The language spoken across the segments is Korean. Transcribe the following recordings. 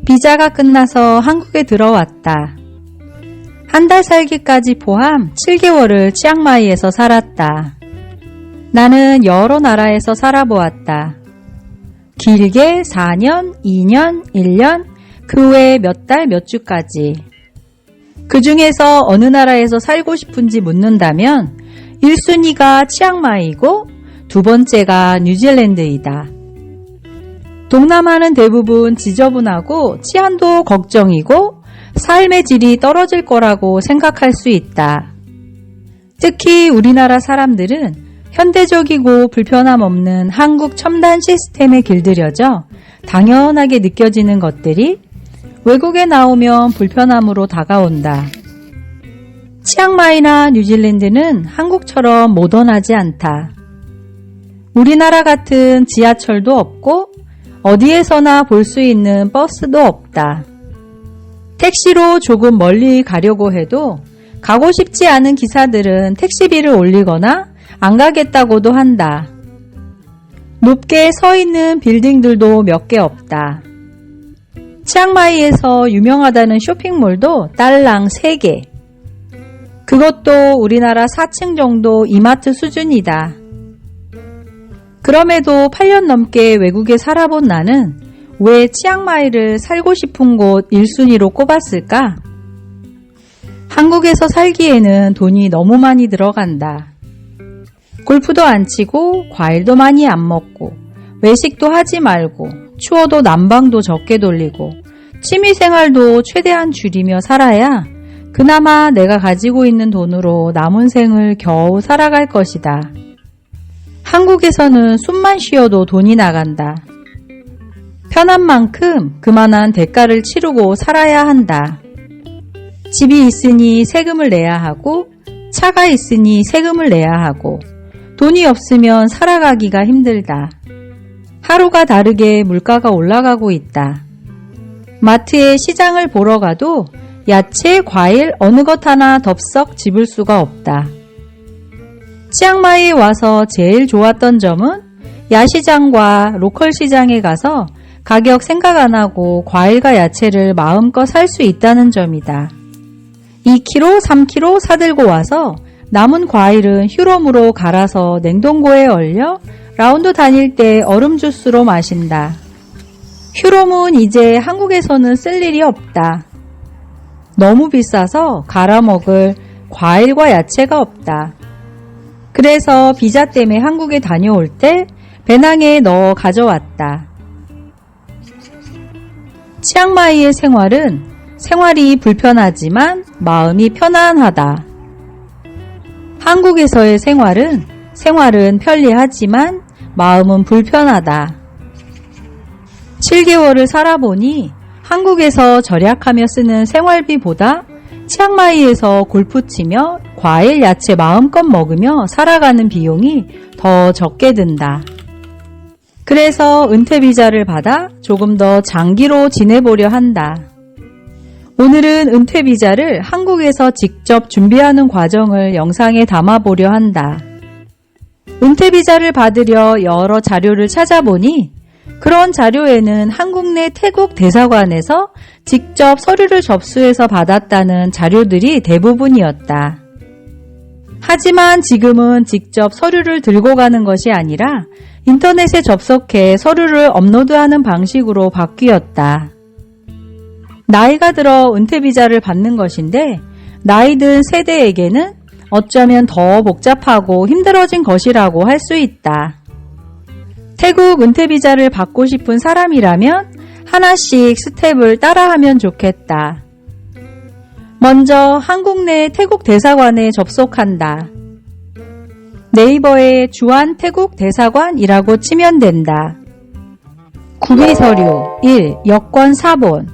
비자가 끝나서 한국에 들어왔다. 한 달 살기까지 포함 7개월을 치앙마이에서 살았다. 나는 여러 나라에서 살아보았다. 길게 4년, 2년, 1년, 그 외에 몇 달, 몇 주까지. 그 중에서 어느 나라에서 살고 싶은지 묻는다면 1순위가 치앙마이고 두 번째가 뉴질랜드이다. 동남아는 대부분 지저분하고 치안도 걱정이고 삶의 질이 떨어질 거라고 생각할 수 있다. 특히 우리나라 사람들은 현대적이고 불편함 없는 한국 첨단 시스템에 길들여져 당연하게 느껴지는 것들이 외국에 나오면 불편함으로 다가온다. 치앙마이나 뉴질랜드는 한국처럼 모던하지 않다. 우리나라 같은 지하철도 없고 어디에서나 볼 수 있는 버스도 없다. 택시로 조금 멀리 가려고 해도 가고 싶지 않은 기사들은 택시비를 올리거나 안 가겠다고도 한다. 높게 서 있는 빌딩들도 몇 개 없다. 치앙마이에서 유명하다는 쇼핑몰도 딸랑 3개. 그것도 우리나라 4층 정도 이마트 수준이다. 그럼에도 8년 넘게 외국에 살아본 나는 왜 치앙마이를 살고 싶은 곳 1순위로 꼽았을까? 한국에서 살기에는 돈이 너무 많이 들어간다. 골프도 안 치고 과일도 많이 안 먹고 외식도 하지 말고 추워도 난방도 적게 돌리고 취미생활도 최대한 줄이며 살아야 그나마 내가 가지고 있는 돈으로 남은 생을 겨우 살아갈 것이다. 한국에서는 숨만 쉬어도 돈이 나간다. 편한 만큼 그만한 대가를 치르고 살아야 한다. 집이 있으니 세금을 내야 하고 차가 있으니 세금을 내야 하고 돈이 없으면 살아가기가 힘들다. 하루가 다르게 물가가 올라가고 있다. 마트에 시장을 보러 가도 야채, 과일 어느 것 하나 덥석 집을 수가 없다. 치앙마이에 와서 제일 좋았던 점은 야시장과 로컬 시장에 가서 가격 생각 안 하고 과일과 야채를 마음껏 살 수 있다는 점이다. 2kg, 3kg 사들고 와서 남은 과일은 휴롬으로 갈아서 냉동고에 얼려 라운드 다닐 때 얼음 주스로 마신다. 휴롬은 이제 한국에서는 쓸 일이 없다. 너무 비싸서 갈아 먹을 과일과 야채가 없다. 그래서 비자 때문에 한국에 다녀올 때 배낭에 넣어 가져왔다. 치앙마이의 생활이 불편하지만 마음이 편안하다. 한국에서의 생활은 편리하지만 마음은 불편하다. 7개월을 살아보니 한국에서 절약하며 쓰는 생활비보다 치앙마이에서 골프 치며 과일, 야채 마음껏 먹으며 살아가는 비용이 더 적게 든다. 그래서 은퇴비자를 받아 조금 더 장기로 지내보려 한다. 오늘은 은퇴비자를 한국에서 직접 준비하는 과정을 영상에 담아보려 한다. 은퇴비자를 받으려 여러 자료를 찾아보니 그런 자료에는 한국 내 태국 대사관에서 직접 서류를 접수해서 받았다는 자료들이 대부분이었다. 하지만 지금은 직접 서류를 들고 가는 것이 아니라 인터넷에 접속해 서류를 업로드하는 방식으로 바뀌었다. 나이가 들어 은퇴비자를 받는 것인데 나이 든 세대에게는 어쩌면 더 복잡하고 힘들어진 것이라고 할 수 있다. 태국 은퇴비자를 받고 싶은 사람이라면 하나씩 스텝을 따라하면 좋겠다. 먼저 한국 내 태국 대사관에 접속한다. 네이버에 주한 태국 대사관이라고 치면 된다. 구비서류 1. 여권 사본.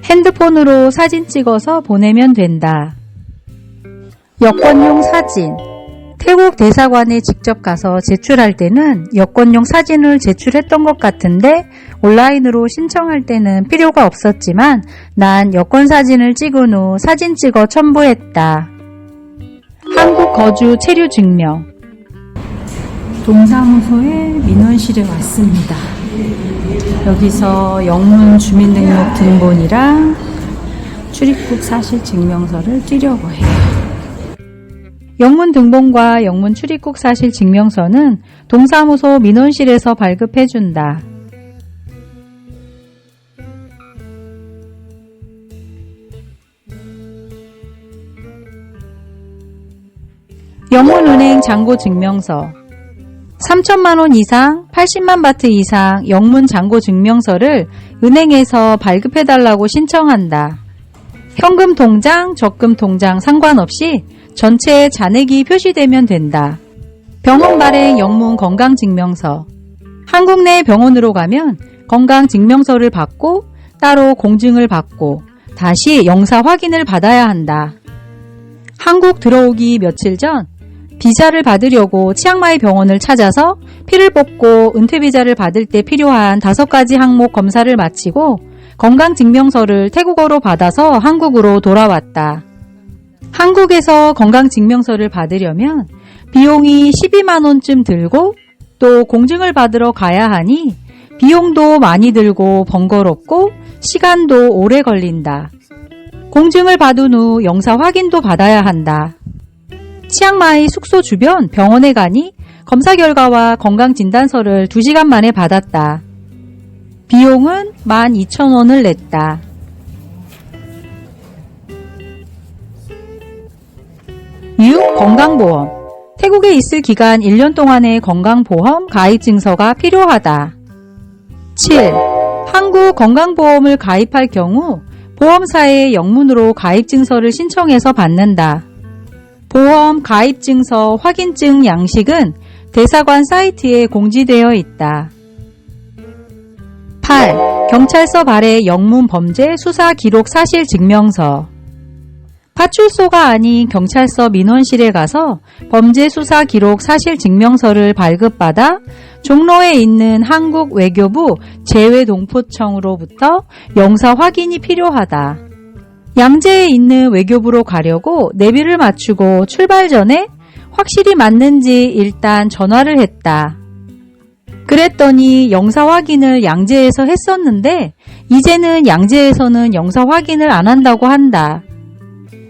핸드폰으로 사진 찍어서 보내면 된다. 여권용 사진. 태국 대사관에 직접 가서 제출할 때는 여권용 사진을 제출했던 것 같은데 온라인으로 신청할 때는 필요가 없었지만 난 여권 사진을 찍은 후 사진 찍어 첨부했다. 한국 거주 체류 증명. 동사무소의 민원실에 왔습니다. 여기서 영문 주민등록 등본이랑 출입국 사실 증명서를 띄려고 해요. 영문 등본과 영문 출입국 사실 증명서는 동사무소 민원실에서 발급해준다. 영문은행 잔고 증명서 3천만 원 이상, 80만 바트 이상 영문 잔고 증명서를 은행에서 발급해달라고 신청한다. 현금 통장, 적금 통장 상관없이 전체에 잔액이 표시되면 된다. 병원 발행 영문 건강증명서 한국 내 병원으로 가면 건강증명서를 받고 따로 공증을 받고 다시 영사 확인을 받아야 한다. 한국 들어오기 며칠 전 비자를 받으려고 치앙마이 병원을 찾아서 피를 뽑고 은퇴비자를 받을 때 필요한 5가지 항목 검사를 마치고 건강증명서를 태국어로 받아서 한국으로 돌아왔다. 한국에서 건강증명서를 받으려면 비용이 12만원쯤 들고 또 공증을 받으러 가야 하니 비용도 많이 들고 번거롭고 시간도 오래 걸린다. 공증을 받은 후 영사 확인도 받아야 한다. 치앙마이 숙소 주변 병원에 가니 검사 결과와 건강진단서를 2시간 만에 받았다. 비용은 12,000원을 냈다. 건강보험 태국에 있을 기간 1년 동안의 건강보험 가입증서가 필요하다. 7. 한국 건강보험을 가입할 경우 보험사에 영문으로 가입증서를 신청해서 받는다. 보험 가입증서 확인증 양식은 대사관 사이트에 공지되어 있다. 8. 경찰서 발해 영문 범죄 수사 기록 사실 증명서 파출소가 아닌 경찰서 민원실에 가서 범죄 수사 기록 사실 증명서를 발급받아 종로에 있는 한국 외교부 재외동포청으로부터 영사 확인이 필요하다. 양재에 있는 외교부로 가려고 내비를 맞추고 출발 전에 확실히 맞는지 일단 전화를 했다. 그랬더니 영사 확인을 양재에서 했었는데 이제는 양재에서는 영사 확인을 안 한다고 한다.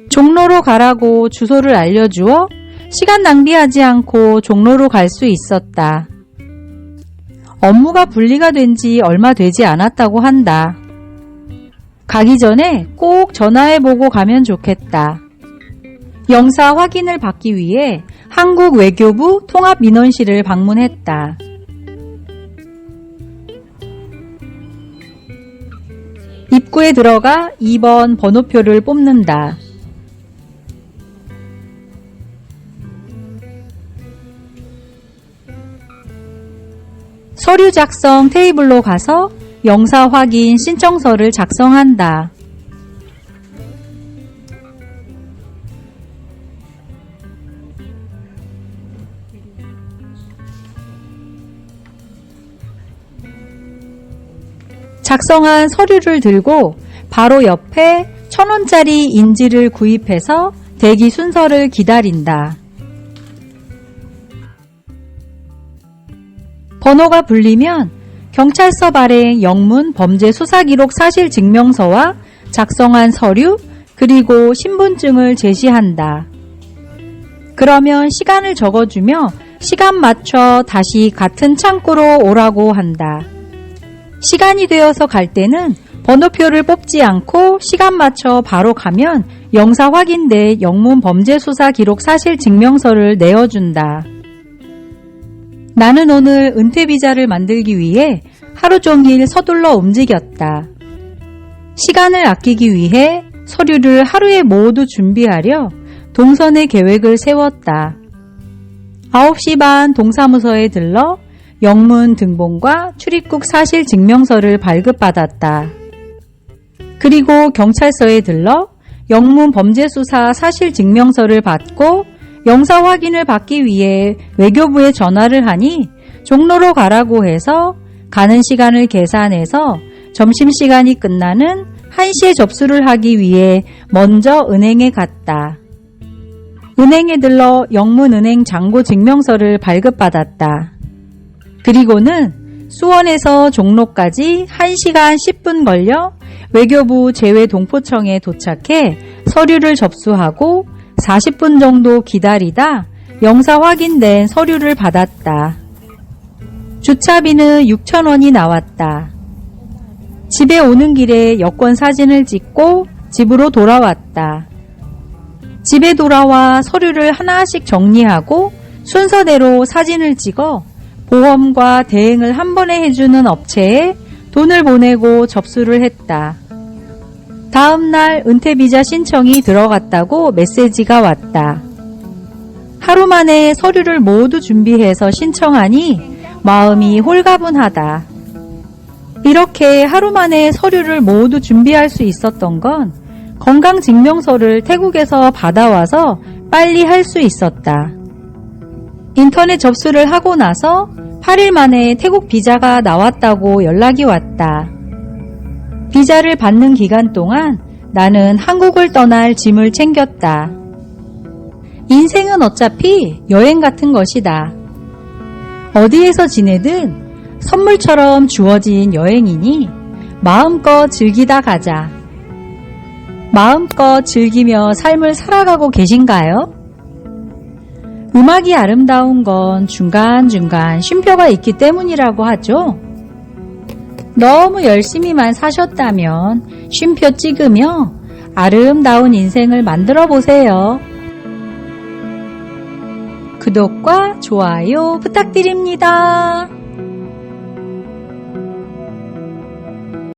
종로로 가라고 주소를 알려주어 시간 낭비하지 않고 종로로 갈 수 있었다. 업무가 분리가 된 지 얼마 되지 않았다고 한다. 가기 전에 꼭 전화해보고 가면 좋겠다. 영사 확인을 받기 위해 한국 외교부 통합민원실을 방문했다. 입구에 들어가 2번 번호표를 뽑는다. 서류 작성 테이블로 가서 영사 확인 신청서를 작성한다. 작성한 서류를 들고 바로 옆에 1,000원짜리 인지를 구입해서 대기 순서를 기다린다. 번호가 불리면 경찰서 발행 영문 범죄 수사 기록 사실 증명서와 작성한 서류 그리고 신분증을 제시한다. 그러면 시간을 적어주며 시간 맞춰 다시 같은 창구로 오라고 한다. 시간이 되어서 갈 때는 번호표를 뽑지 않고 시간 맞춰 바로 가면 영사 확인돼 영문 범죄 수사 기록 사실 증명서를 내어준다. 나는 오늘 은퇴비자를 만들기 위해 하루 종일 서둘러 움직였다. 시간을 아끼기 위해 서류를 하루에 모두 준비하려 동선의 계획을 세웠다. 9시 반 동사무소에 들러 영문 등본과 출입국 사실 증명서를 발급받았다. 그리고 경찰서에 들러 영문 범죄 수사 사실 증명서를 받고 영사 확인을 받기 위해 외교부에 전화를 하니 종로로 가라고 해서 가는 시간을 계산해서 점심시간이 끝나는 1시에 접수를 하기 위해 먼저 은행에 갔다. 은행에 들러 영문은행 잔고 증명서를 발급받았다. 그리고는 수원에서 종로까지 1시간 10분 걸려 외교부 재외동포청에 도착해 서류를 접수하고 40분 정도 기다리다 영사 확인된 서류를 받았다. 주차비는 6,000원이 나왔다. 집에 오는 길에 여권 사진을 찍고 집으로 돌아왔다. 집에 돌아와 서류를 하나씩 정리하고 순서대로 사진을 찍어 보험과 대행을 한 번에 해주는 업체에 돈을 보내고 접수를 했다. 다음 날 은퇴비자 신청이 들어갔다고 메시지가 왔다. 하루 만에 서류를 모두 준비해서 신청하니 마음이 홀가분하다. 이렇게 하루 만에 서류를 모두 준비할 수 있었던 건 건강증명서를 태국에서 받아와서 빨리 할 수 있었다. 인터넷 접수를 하고 나서 8일 만에 태국 비자가 나왔다고 연락이 왔다. 비자를 받는 기간 동안 나는 한국을 떠날 짐을 챙겼다. 인생은 어차피 여행 같은 것이다. 어디에서 지내든 선물처럼 주어진 여행이니 마음껏 즐기다 가자. 마음껏 즐기며 삶을 살아가고 계신가요? 음악이 아름다운 건 중간중간 쉼표가 있기 때문이라고 하죠. 너무 열심히만 사셨다면 쉼표 찍으며 아름다운 인생을 만들어 보세요. 구독과 좋아요 부탁드립니다.